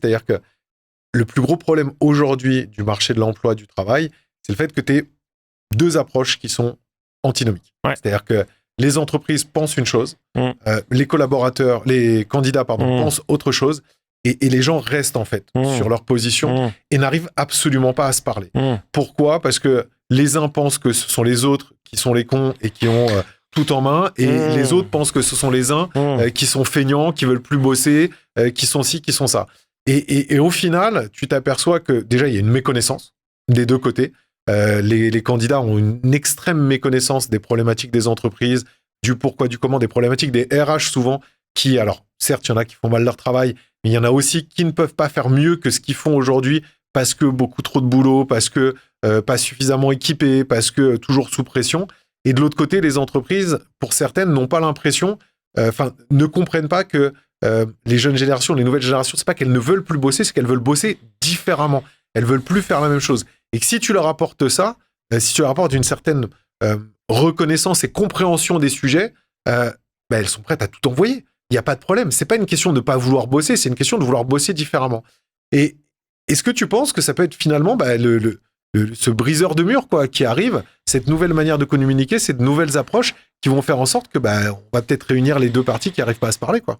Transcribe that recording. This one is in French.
C'est-à-dire que le plus gros problème aujourd'hui du marché de l'emploi, du travail, c'est le fait que tu aies deux approches qui sont antinomiques. Ouais. C'est-à-dire que les entreprises pensent une chose, les candidats, pensent autre chose, et les gens restent en fait sur leur position et n'arrivent absolument pas à se parler. Pourquoi ? Parce que les uns pensent que ce sont les autres qui sont les cons et qui ont tout en main, et les autres pensent que ce sont les uns qui sont feignants, qui veulent plus bosser, qui sont ci, qui sont ça. Et au final, tu t'aperçois que déjà, il y a une méconnaissance des deux côtés. Les candidats ont une extrême méconnaissance des problématiques des entreprises, du pourquoi, du comment, des problématiques des RH souvent, qui, alors, certes, il y en a qui font mal leur travail, mais il y en a aussi qui ne peuvent pas faire mieux que ce qu'ils font aujourd'hui parce que beaucoup trop de boulot, parce que pas suffisamment équipés, parce que toujours sous pression. Et de l'autre côté, les entreprises, pour certaines, n'ont pas l'impression, ne comprennent pas que les jeunes générations, les nouvelles générations, c'est pas qu'elles ne veulent plus bosser, c'est qu'elles veulent bosser différemment. Elles veulent plus faire la même chose. Et que si tu leur apportes ça, si tu leur apportes une certaine reconnaissance et compréhension des sujets, elles sont prêtes à tout envoyer. Il n'y a pas de problème. C'est pas une question de ne pas vouloir bosser, c'est une question de vouloir bosser différemment. Et est-ce que tu penses que ça peut être finalement ce briseur de mur qui arrive, cette nouvelle manière de communiquer, ces nouvelles approches qui vont faire en sorte que on va peut-être réunir les deux parties qui n'arrivent pas à se parler, quoi.